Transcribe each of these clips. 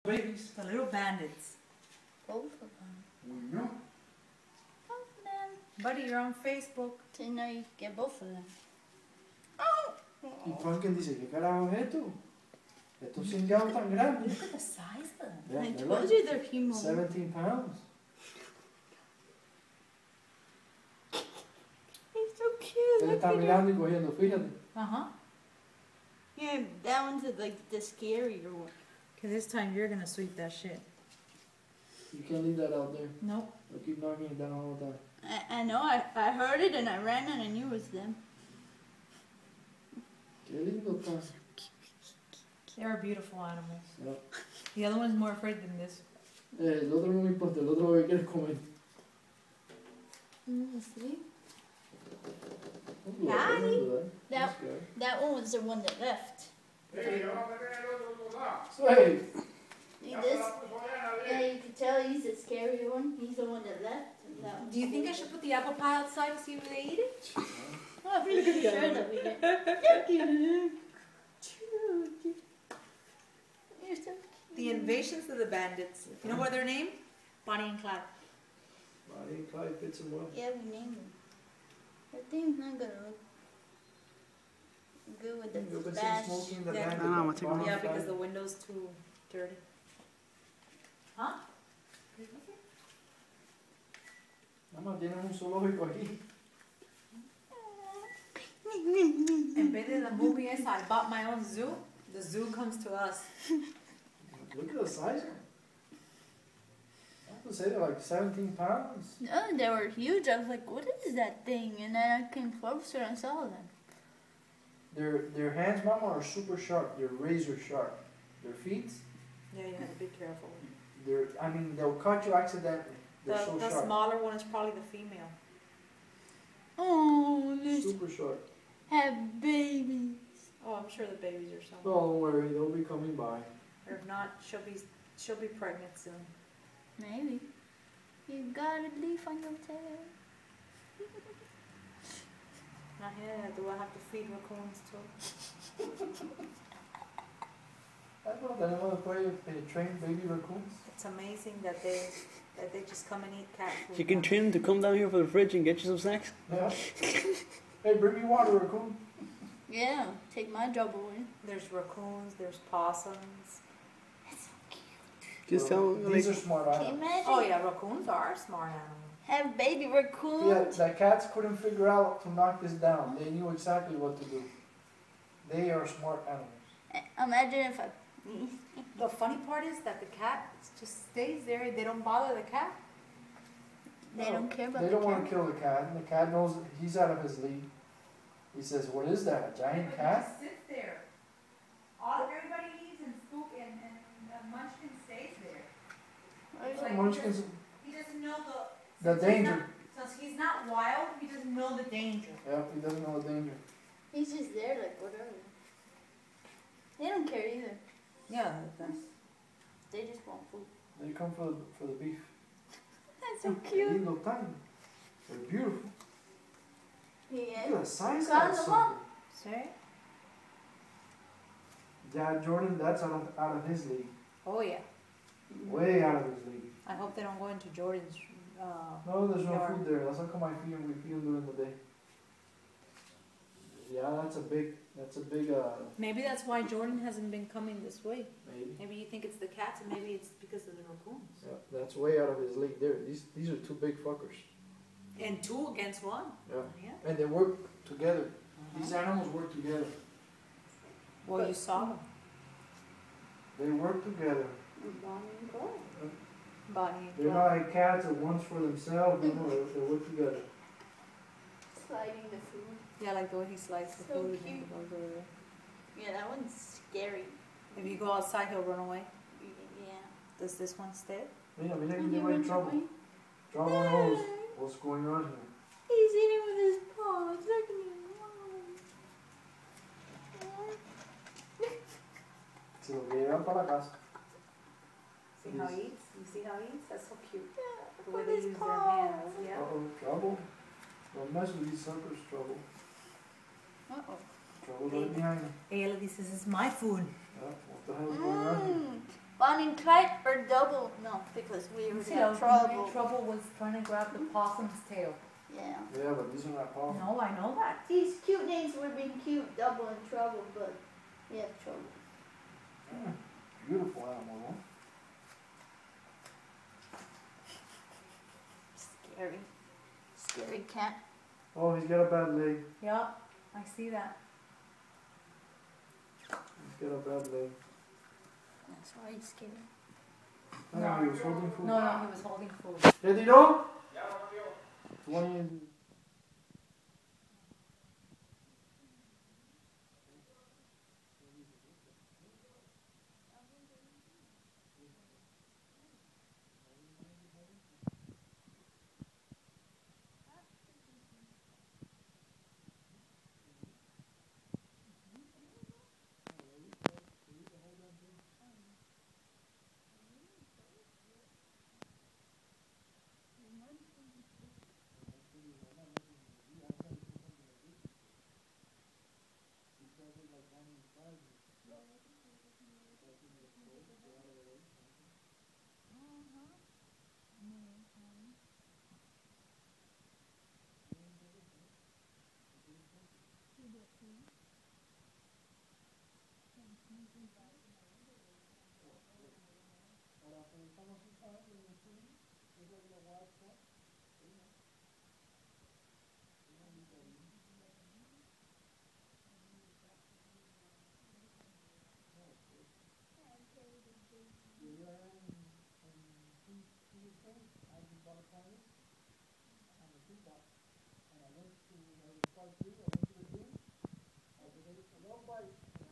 Babies. The little bandits. Both of them. We know. Both of them. Buddy, you're on Facebook. So now you get both of them. ¿Y Pumpkin dice, qué carajo es esto? Estos cingados tan grandes. Look at the size of them. Yeah, I they're told like you they're humongous. 17 pounds. He's so cute. Él está mirando y cogiendo, fíjate. Uh-huh. Yeah, that one's like the scarier one. Okay, this time you're gonna sweep that shit. You can't leave that out there. Nope. They'll keep knocking it down all the time. I know, I heard it and I ran and I knew it was them. Qué lindo está. They're beautiful animals. Yep. The other one's more afraid than this. El otro no le importa, el otro lo que quiere es comer. See? Look, Daddy. remember That, This guy. that one was the one that left. So, hey, See this? Yeah, you can tell he's the scary one. He's the one that left. And that Do you think I should put the apple pie outside to see if they eat it? I'm pretty sure that we get. You're so cute. The Invasions of the Bandits. You know what their name? Bonnie and Clyde. Bonnie and Clyde fits him well. Yeah, we named him. That thing's not gonna look good with You've the been bash. smoking the Yeah. bandit. I know, I'm gonna take Bonnie one. Yeah, and because Clyde. the window's too dirty. Huh? Mamá, tienes un zoológico aquí. En vez de the movie is I bought my own zoo, the zoo comes to us. Look at the size of them. I would say they're like 17 pounds. No, they were huge. I was like, what is that thing? And then I came closer and saw them. Their hands, Mama, are super sharp. They're razor sharp. Their feet, Yeah, you have to be careful. they'll cut you accidentally. They're The, so the sharp. smaller one is probably the female. Oh, they Super sharp. have babies. Oh, I'm sure the babies are somewhere. Don't worry, they'll be coming by. Or if not, she'll be pregnant soon. Maybe. You got a leaf on your tail. Not yet. Do I have to feed raccoons too? I don't know, tenemos después train baby raccoons. It's amazing that they just come and eat cat food. You can train them to come down here for the fridge and get you some snacks. Yeah. Hey, bring me water, raccoon. Yeah, take my job away. There's raccoons. There's possums. That's so cute. Just tell them, These like, are smart Can you animals. imagine? Oh yeah, raccoons are a smart animals. Have baby Yeah, raccoons. the cats couldn't figure out to knock this down. They knew exactly what to do. They are smart animals. Imagine if I. The funny part is that the cat just stays there. They don't bother the cat. They don't care about They the don't want cat. to kill the cat. And the cat knows he's out of his league. He says, "What is that? A giant cat?" Sits there. Everybody leaves and Spook and Munchkin stays there. So Munchkin's He doesn't know the danger. Since he's not wild, he doesn't know the danger. Yeah, he doesn't know the danger. He's just there, like whatever. They don't care either. Yeah, that's. They just want food. They come for the beef. That's so They cute. look tiny. They're beautiful. Yeah. Look at the size of Got that them sucker. up. Sorry? Dad, Jordan, that's out of his league. Oh yeah. Way out of his league. I hope they don't go into Jordan's. No, there's no Yard. food there. That's how come I feed him. We feed him during the day. Yeah, that's a big. Maybe that's why Jordan hasn't been coming this way. Maybe. Maybe you think it's the cats, and maybe it's because of the raccoons. Yeah, that's way out of his league. There, these are two big fuckers. And 2 against 1. Yeah. Yeah. And they work together. These animals work together. Well, you saw them. They work together. Bonnie and Clyde. Bonnie and They're not like cats that one's for themselves. No, they work together. Sliding the food. Yeah, like the way he slices the So food and cute. he goes over there. Yeah, that one's scary. If you go outside, he'll run away. Yeah. Does this one stay? Mira, mira que He lleva en runs trouble. away. Trouble knows what's going on here. He's eating with his paws. Look at him. Se lo llevan para la casa. See how he eats? You see how he eats? That's so cute. The way With they his use their paws. hands. Yeah. Uh-oh, trouble. Don't mess with these suckers, trouble. Uh-oh. Trouble's right behind you. Ella dice, this is my food. Yeah, what the hell is going on here? Bonnie and Clyde or double? No, because we were See, in I was trouble. in trouble was trying to grab the possum's tail. Yeah. Yeah, but these are not powerful. No, I know that. These cute names were being cute, double in trouble, but we have trouble. Beautiful animal, huh? Scary. Scary cat. Oh, he's got a bad leg. Yeah, I see that. He's got a bad leg. That's why he's scared. No, he was holding food. No, he was holding food. ¿Qué tiró? One.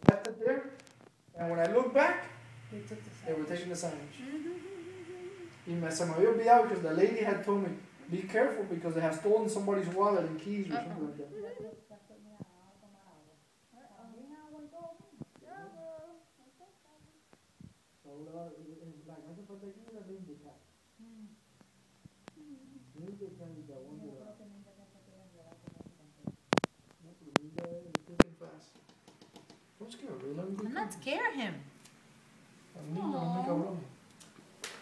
Left it there, and when I look back, they were taking the sandwich. Y se me había olvidado because the lady had told me, be careful because they have stolen somebody's wallet and keys or something like that. Don't scare her, let him be I'm not scaring him. calm.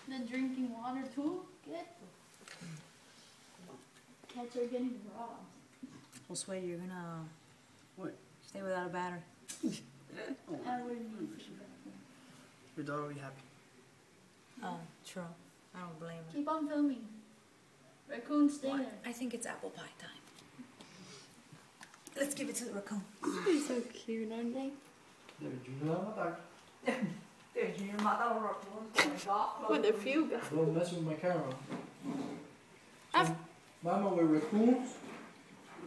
The drinking water too? Good. Cats are getting robbed. Well, Sweetie, you're gonna What? stay without a battery. I wouldn't use it. Your dog will be happy. Oh, true. I don't blame her. Keep on filming. Raccoons stay there. I think it's apple pie time. Let's give it to the raccoon. They're so cute, aren't they? With a few guys. Don't mess with my camera. I've- Mama, with raccoons,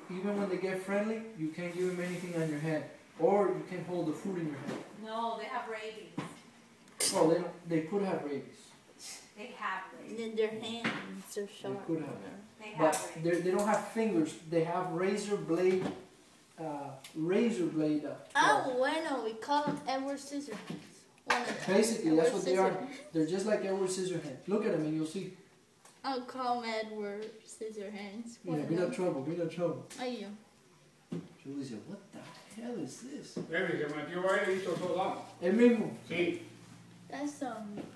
even when they get friendly, you can't give them anything on your head. Or you can't hold the food in your hand. No, they have rabies. Well, they could have rabies. They have And then their hands are sharp. could have. They But they don't have fingers. They have razor blade. Oh, bueno, we call them Edward Scissorhands. One of them. Basically, that's what they are. Scissorhands. They're just like Edward Scissorhands. Look at them and you'll see. I'll call them Edward Scissorhands. Yeah, One of we got them. trouble. We got trouble. Ay, Julie said, what the hell is this? Baby, se metió ahí y hizo todo lado. El mismo. Sí, that's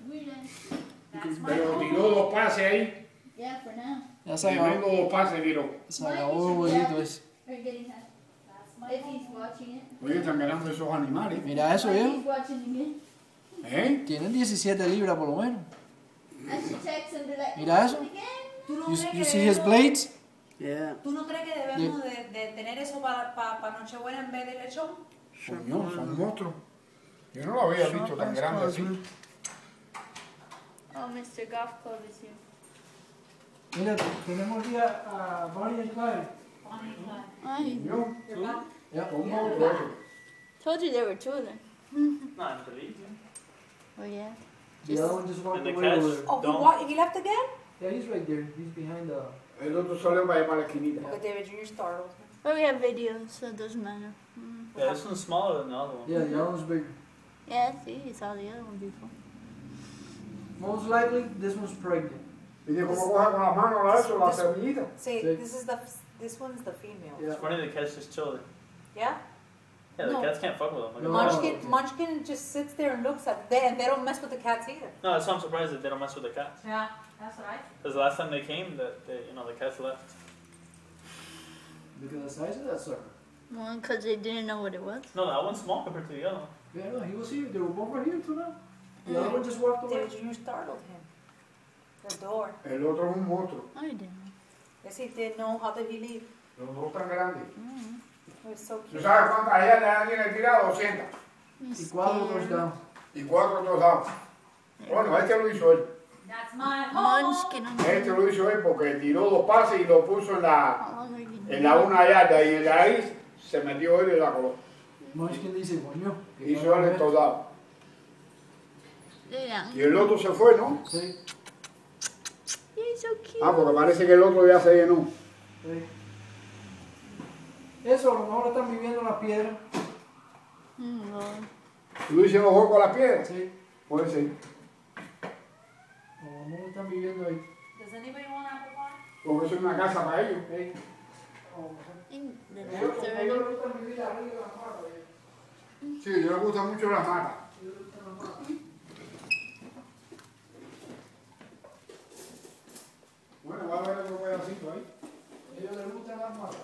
weird ass. That's my pero home. tiró dos pases ahí. Yeah, for now. Ya se acabó. Tremendo dos pases tiró. Se acabó el bolito ese. We're getting that. That's my If home. he's watching it. Oye, están ganando esos animales. Mira eso, If viejo. he's watching again. ¿Eh? Tienen 17 libras por lo menos. I should text him and be like, Mira eso. again? ¿Tú no You, crees you que see his debemos- blades? Yeah. ¿Tú no crees que debemos de tener eso para Nochebuena en vez de lechón? Coño, son monstruos. Yo no lo había visto tan grande así. Oh, Mr. Golf Club is here. Mira, tenemos ya a Bonnie and Clyde. Ay, ¿Yo? Ya, Un monstruo. told you there were two of them. Not believe Oh, yeah. The other one just walked And the away catch. over there. Oh, Don't. he left again? Yeah, he's right there. He's behind the... El otro solo va a ir para la esquinita. Okay, David, you're startled. But we have videos, so it doesn't matter. Yeah, this one's smaller than the other one. Yeah, the other one's bigger. Yeah, see, you saw the other one before. Most likely, this one's pregnant. Y de cómo coja con las manos la eso, la semillita. See, Sí. this one's the female. Yeah. It's funny the catch just chilling. Yeah? Yeah, the No. cats can't fuck with them. No. Munchkin just sits there and looks at them, and they don't mess with the cats either. No, that's why I'm surprised that they don't mess with the cats. Yeah, that's what I think. Because the last time they came, the cats left. Look at the size of that sucker. Well, because they didn't know what it was. No, that one's small compared to the other one. Yeah, no, he was here. They were both right here too now. The other one just walked away. Dude, you startled him. The door. El otro es un monstruo. I didn't know. Yes, he did know. How did he leave? Los dos tan grandes. It was so ¿Tú cute. sabes cuántas yardas tiene tirado? 200. Y cuatro touchdowns. Y 4 todos. Bueno, este lo hizo él. That's my home. Munchkin. Este lo hizo él porque tiró 2 pases y lo puso en la How long are you en la 1 yarda y de ahí se metió él y la coló. Munchkin dice, coño. que Hizo él en todos. Yeah. Y el otro se fue, ¿no? Sí, He's so cute. Ah, porque parece que el otro ya se llenó. sí. Eso, a lo mejor están viviendo en la piedra. No. ¿Tú dices los juegos con las piedras? Sí. Puede ser. A lo mejor están viviendo ahí. Does anybody want apple pie? Porque eso es una casa para ellos. Sí. In the Ellos nursery. les gusta vivir arriba de las matas. Sí, a ellos les gustan mucho las matas. Bueno, va a haber otro pedacito ahí. Ellos les gustan las matas.